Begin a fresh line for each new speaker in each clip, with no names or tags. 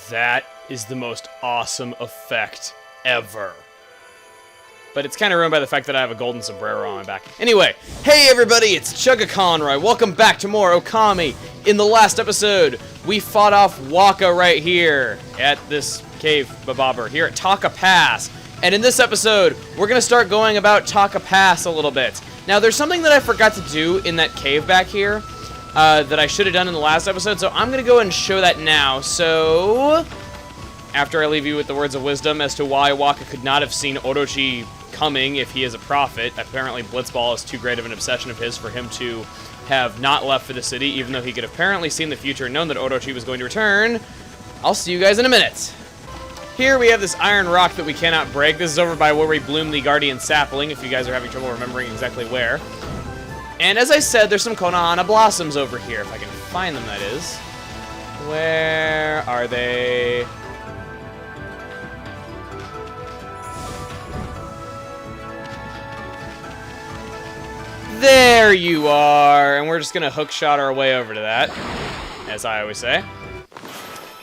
That is the most awesome effect ever. But it's kind of ruined by the fact that I have a golden sombrero on my back. Anyway, hey everybody, it's Chugga Conroy. Welcome back to more Okami. In the last episode, we fought off Waka right here at this cave babobber here at Taka Pass. And in this episode, we're going to start going about Taka Pass a little bit. Now, there's something that I forgot to do in that cave back here that I should have done in the last episode, so I'm going to go and show that now. So, after I leave you with the words of wisdom as to why Waka could not have seen Orochi coming if he is a prophet, apparently Blitzball is too great of an obsession of his for him to have not left for the city, even though he could have apparently seen the future and known that Orochi was going to return. I'll see you guys in a minute. Here we have this iron rock that we cannot break. This is over by where we bloom the guardian sapling, if you guys are having trouble remembering exactly where. And as I said, there's some Konohana blossoms over here, if I can find them, that is. Where are they? There you are! And we're just gonna hookshot our way over to that, as I always say.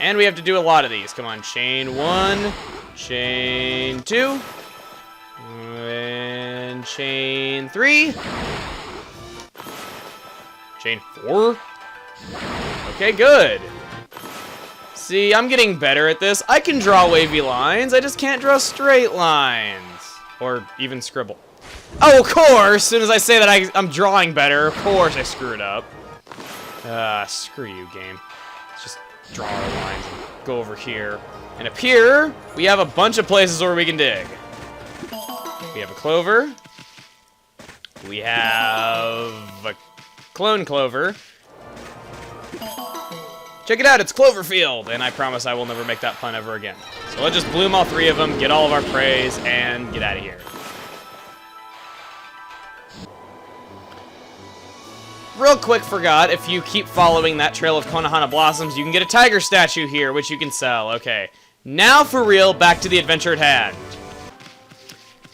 And we have to do a lot of these. Come on, chain 1, chain 2, and chain 3, chain 4. Okay, good. See, I'm getting better at this. I can draw wavy lines, I just can't draw straight lines. Or even scribble. Oh, of course! As soon as I say that I'm drawing better, of course I screw it up. Screw you, game. Let's just draw our lines and go over here. And up here, we have a bunch of places where we can dig. We have a clover. We have a clone clover. Check it out, it's Cloverfield! And I promise I will never make that pun ever again. So let's just bloom all 3 of them, get all of our praise, and get out of here. Real quick, forgot, if you keep following that trail of Konohana blossoms, you can get a tiger statue here, which you can sell. Okay, now for real, back to the adventure at hand.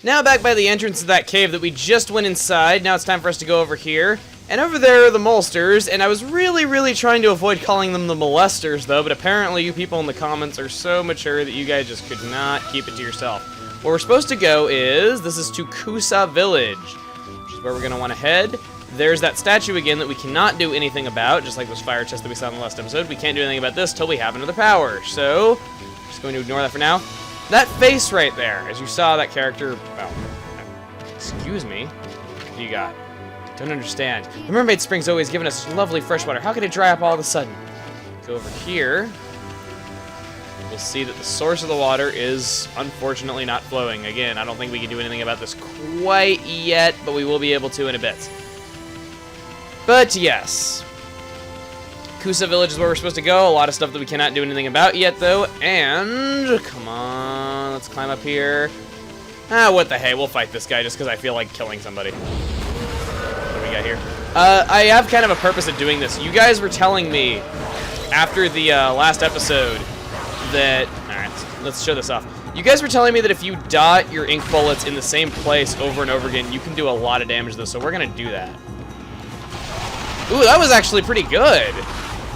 Now back by the entrance of that cave that we just went inside, now it's time for us to go over here. And over there are the molesters, and I was really trying to avoid calling them the molesters, though, but apparently you people in the comments are so mature that you guys just could not keep it to yourself. Where we're supposed to go is, this is to Kusa Village, which is where we're going to want to head. There's that statue again that we cannot do anything about, just like those fire chests that we saw in the last episode. We can't do anything about this till we have another power. So, just going to ignore that for now. That face right there, as you saw that character, well, excuse me, what do you got? Don't understand. The mermaid spring's always given us lovely fresh water. How could it dry up all of a sudden? Go over here. We'll see that the source of the water is unfortunately not flowing. Again, I don't think we can do anything about this quite yet, but we will be able to in a bit. But yes, Kusa Village is where we're supposed to go. A lot of stuff that we cannot do anything about yet, though. And, come on, let's climb up here. What the hey, we'll fight this guy just because I feel like killing somebody. What do we got here? I have kind of a purpose of doing this. You guys were telling me after the last episode that... Alright, let's show this off. You guys were telling me that if you dot your ink bullets in the same place over and over again, you can do a lot of damage, though, so we're going to do that. Ooh, that was actually pretty good.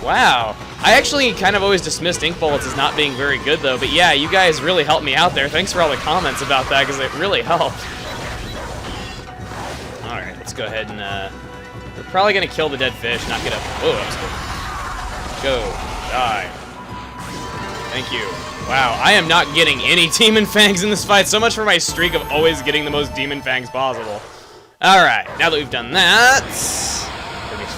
Wow. I actually kind of always dismissed ink bullets as not being very good, though. But yeah, you guys really helped me out there. Thanks for all the comments about that, because it really helped. Alright, let's go ahead and, we're probably going to kill the dead fish, not get up. Oh, that was good. Go. Die. Thank you. Wow, I am not getting any Demon Fangs in this fight. So much for my streak of always getting the most Demon Fangs possible. Alright, now that we've done that...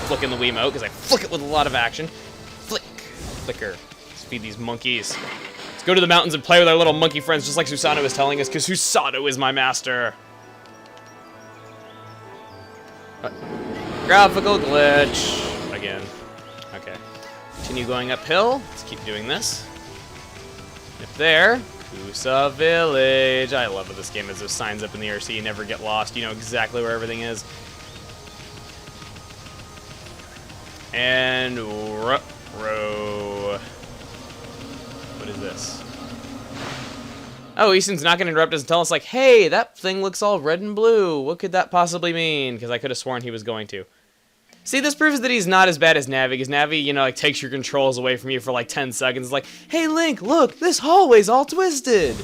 flicking the Wiimote, because I flick it with a lot of action. Flick. Flicker. Let's feed these monkeys. Let's go to the mountains and play with our little monkey friends, just like Susano is telling us, because Susano is my master. Graphical glitch. Again. Okay. Continue going uphill. Let's keep doing this. Up there. Kusa Village. I love what this game has those signs up in the air so you never get lost. You know exactly where everything is. And row. What is this? Oh, Easton's not going to interrupt us and tell us, like, hey, that thing looks all red and blue. What could that possibly mean? Because I could have sworn he was going to. See, this proves that he's not as bad as Navi, because Navi, you know, like, takes your controls away from you for, like, 10 seconds. Like, hey, Link, look, this hallway's all twisted.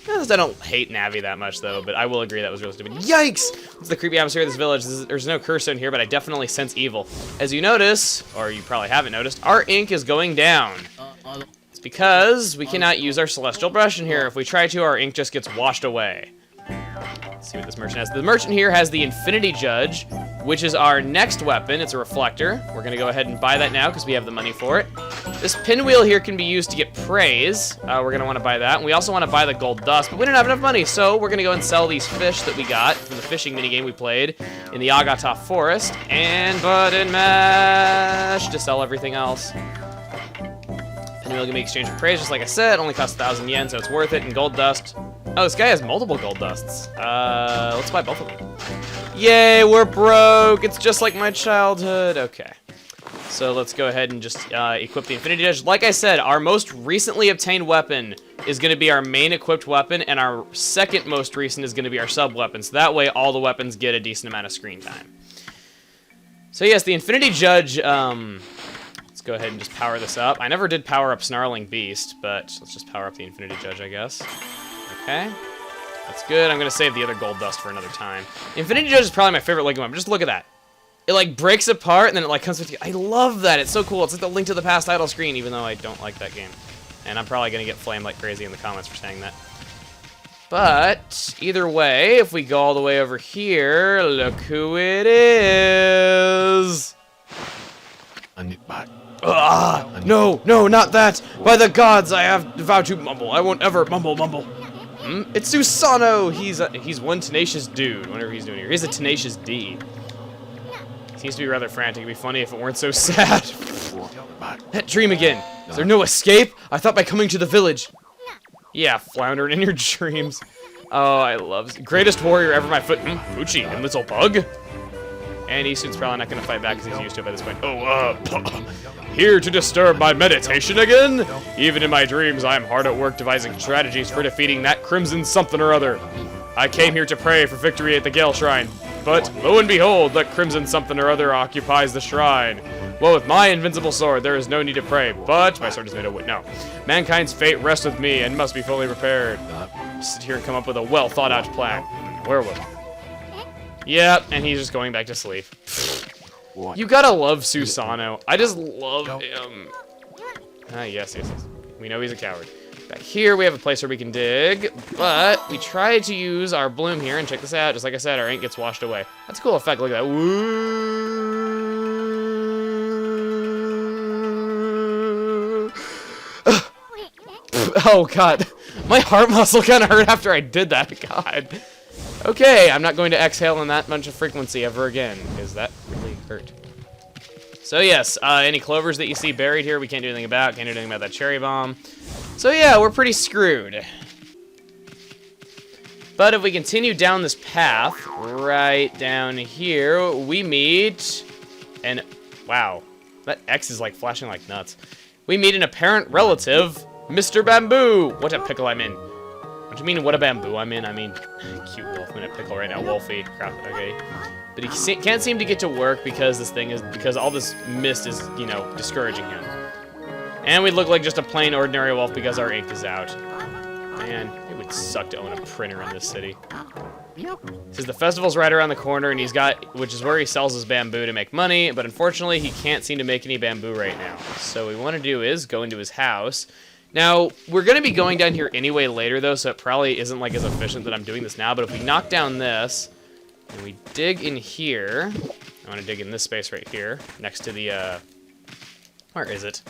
I don't hate Navi that much, though, but I will agree that was really stupid. Yikes! It's the creepy atmosphere of this village. There's no Kusa in here, but I definitely sense evil. As you notice, or you probably haven't noticed, our ink is going down. It's because we cannot use our Celestial Brush in here. If we try to, our ink just gets washed away. Let's see what this merchant has. The merchant here has the Infinity Judge, which is our next weapon. It's a reflector. We're going to go ahead and buy that now because we have the money for it. This pinwheel here can be used to get praise. We're going to want to buy that. And we also want to buy the gold dust, but we don't have enough money, so we're going to go and sell these fish that we got from the fishing minigame we played in the Agata Forest, and button mash to sell everything else. Pinwheel can be exchanged for praise, just like I said. Only costs 1,000 yen, so it's worth it. And gold dust. Oh, this guy has multiple gold dusts. Let's buy both of them. Yay, we're broke. It's just like my childhood. Okay. So let's go ahead and just equip the Infinity Judge. Like I said, our most recently obtained weapon is going to be our main equipped weapon, and our second most recent is going to be our sub-weapon. So that way, all the weapons get a decent amount of screen time. So yes, the Infinity Judge, let's go ahead and just power this up. I never did power up Snarling Beast, but let's just power up the Infinity Judge, I guess. Okay. That's good. I'm going to save the other gold dust for another time. Infinity Judge is probably my favorite Lego weapon. Just look at that. It, like, breaks apart, and then it, like, comes with you. I love that. It's so cool. It's like the Link to the Past title screen, even though I don't like that game. And I'm probably going to get flamed like crazy in the comments for saying that. But, either way, if we go all the way over here, look who it is. No, no, not that. By the gods, I have vowed to mumble. I won't ever mumble. It's Susano. He's one tenacious dude, whatever he's doing here. He's a tenacious D. Seems to be rather frantic. It'd be funny if it weren't so sad. That dream again. Is there no escape? I thought by coming to the village. Yeah, floundering in your dreams. Oh, I love greatest warrior ever. My foot. Poochie and little bug. And Easton's probably not going to fight back because he's used to it by this point. Here to disturb my meditation again? Even in my dreams, I am hard at work devising strategies for defeating that crimson something or other. I came here to pray for victory at the Gale Shrine. But, lo and behold, that crimson something or other occupies the shrine. Well, with my invincible sword, there is no need to pray, but my sword is made of wood. No. Mankind's fate rests with me and must be fully prepared. Sit here and come up with a well-thought-out plan. Where will? Yep, and he's just going back to sleep. You gotta love Susano. I just love him. Yes. We know he's a coward. Back here, we have a place where we can dig, but we tried to use our bloom here, and check this out. Just like I said, our ink gets washed away. That's a cool effect. Look at that. Woo! Oh, God. My heart muscle kind of hurt after I did that. God. Okay, I'm not going to exhale in that much of frequency ever again, because that really hurt. So yes, any clovers that you see buried here, we can't do anything about. Can't do anything about that cherry bomb. So yeah, we're pretty screwed. But if we continue down this path, right down here, we meet an... Wow, that X is like flashing like nuts. We meet an apparent relative, Mr. Bamboo. What a pickle I'm in. What do you mean, what a bamboo I'm in? I mean, cute wolf. I'm in a pickle right now, Wolfie. Crap, okay. But he can't seem to get to work because because all this mist is, you know, discouraging him. And we look like just a plain ordinary wolf because our ink is out. Man, it would suck to own a printer in this city. Says the festival's right around the corner, and which is where he sells his bamboo to make money, but unfortunately he can't seem to make any bamboo right now. So what we want to do is go into his house. Now, we're going to be going down here anyway later, though, so it probably isn't like as efficient that I'm doing this now, but if we knock down this, and we dig in here, I want to dig in this space right here, next to the, where is it?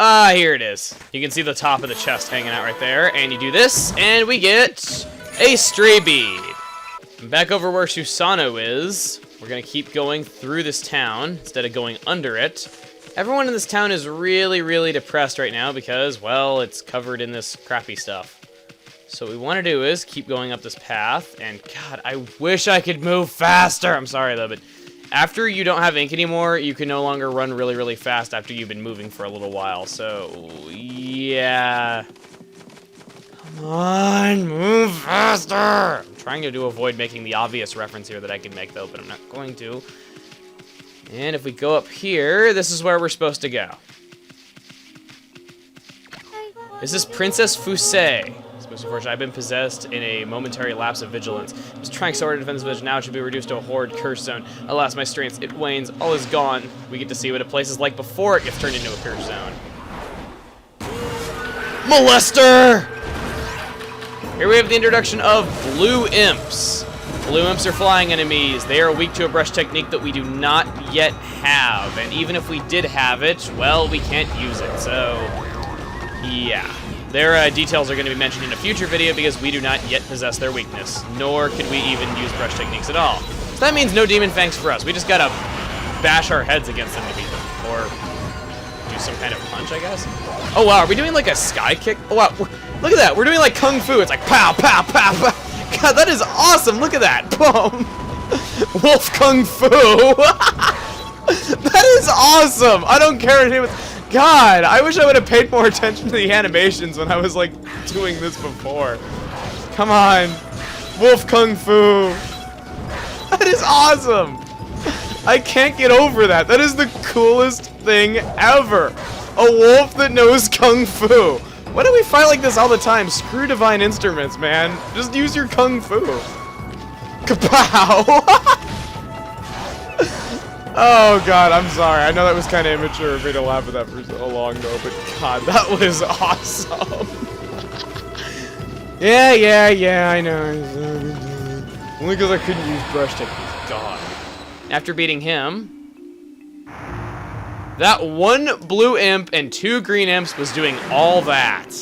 Here it is. You can see the top of the chest hanging out right there, and you do this, and we get a stray bead. Back over where Susano is, we're gonna keep going through this town instead of going under it. Everyone in this town is really, really depressed right now because, well, it's covered in this crappy stuff. So what we want to do is keep going up this path, and God, I wish I could move faster. I'm sorry though, but After you don't have ink anymore, you can no longer run really, really fast after you've been moving for a little while. So, yeah. Come on, move faster! I'm trying to avoid making the obvious reference here that I can make, though, but I'm not going to. And if we go up here, this is where we're supposed to go. This is Princess Fusei. Most unfortunately, I've been possessed in a momentary lapse of vigilance. I was trying so hard to defend this village, now it should be reduced to a horrid curse zone. Alas, my strength, it wanes, all is gone. We get to see what a place is like before it gets turned into a curse zone. Molester! Here we have the introduction of blue imps. Blue imps are flying enemies. They are weak to a brush technique that we do not yet have. And even if we did have it, well, we can't use it, so yeah. Their details are going to be mentioned in a future video because we do not yet possess their weakness, nor can we even use brush techniques at all. So that means no demon fangs for us. We just gotta bash our heads against them to beat them, or do some kind of punch, I guess. Oh wow, are we doing like a sky kick? Oh wow, look at that. We're doing like kung fu. It's like pow, pow, pow, pow. God, that is awesome. Look at that. Boom. Wolf kung fu. That is awesome. I don't care if it's... God, I wish I would have paid more attention to the animations when I was, like, doing this before. Come on. Wolf Kung Fu. That is awesome. I can't get over that. That is the coolest thing ever. A wolf that knows Kung Fu. Why do we fight like this all the time? Screw divine instruments, man. Just use your Kung Fu. Kapow! Oh god, I'm sorry. I know that was kind of immature of me to laugh at that for so long though, but god, that was awesome. Yeah, I know. Only because I couldn't use brush techniques. God. After beating him, that one blue imp and 2 green imps was doing all that.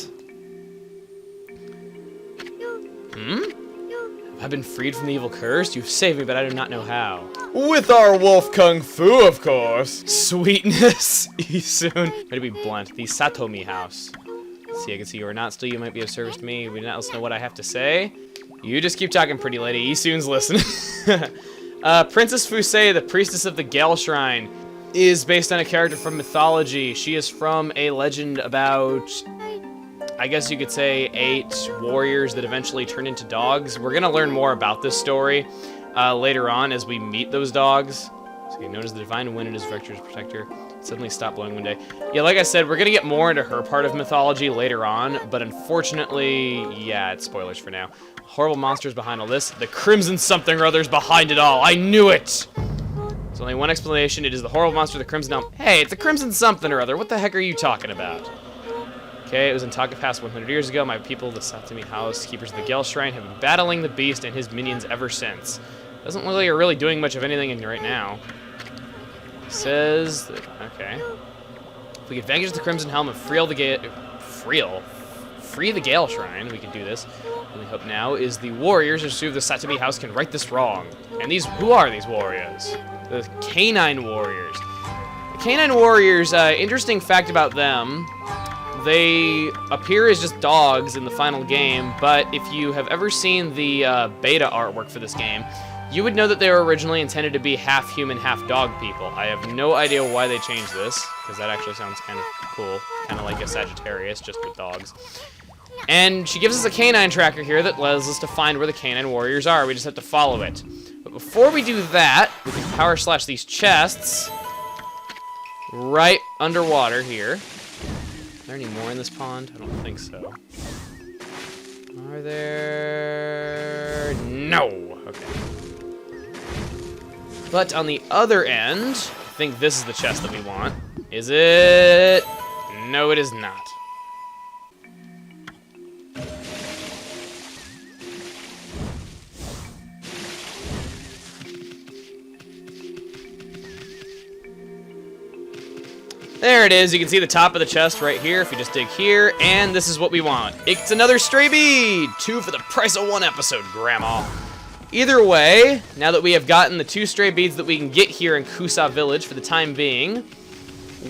I've been freed from the evil curse. You've saved me, but I do not know how. With our wolf kung fu, of course. Sweetness. Soon. Ready to be blunt. The Satomi house. See, I can see you are not still. You might be of service to me. We do not listen to what I have to say. You just keep talking, pretty lady. Isun's listening. Princess Fusei, the priestess of the Gale Shrine, is based on a character from mythology. She is from a legend about, I guess you could say, 8 warriors that eventually turned into dogs. We're gonna learn more about this story later on as we meet those dogs. So known as the divine wind and his vector's protector. Suddenly stopped blowing one day. Yeah, like I said, we're gonna get more into her part of mythology later on, but unfortunately, yeah, it's spoilers for now. Horrible monsters behind all this. The crimson something or other's behind it all. I knew it! There's only one explanation. It is the horrible monster, the crimson elm. Hey, it's a crimson something or other. What the heck are you talking about? Okay, it was in Taka Pass 100 years ago. My people, the Satomi house keepers of the Gale Shrine, have been battling the beast and his minions ever since. Doesn't look like you're really doing much of anything in right now. It says that, okay. If we could vanquish the Crimson Helm and free the Gale Shrine, we can do this. The only hope now is the warriors who serve the Satomi house can right this wrong. And who are these warriors? The Canine Warriors. The Canine Warriors, interesting fact about them, they appear as just dogs in the final game, but if you have ever seen the beta artwork for this game, you would know that they were originally intended to be half human, half dog people. I have no idea why they changed this, because that actually sounds kind of cool. Kind of like a Sagittarius, just with dogs. And she gives us a canine tracker here that allows us to find where the canine warriors are. We just have to follow it. But before we do that, we can power slash these chests right underwater here. Are there any more in this pond? I don't think so. Are there? No. Okay. But on the other end, I think this is the chest that we want. Is it? No, it is not. There it is. You can see the top of the chest right here if you just dig here, and this is what we want. It's another stray bead! 2 for the price of 1 episode, Grandma. Either way, now that we have gotten the 2 stray beads that we can get here in Kusa Village for the time being,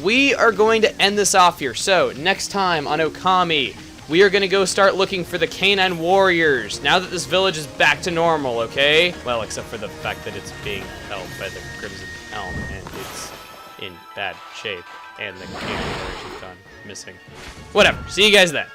we are going to end this off here. So, next time on Okami, we are going to go start looking for the canine warriors, now that this village is back to normal, okay? Well, except for the fact that it's being held by the Crimson Elm, and it's in bad shape, and the canine warriors have gone missing. Whatever, see you guys then.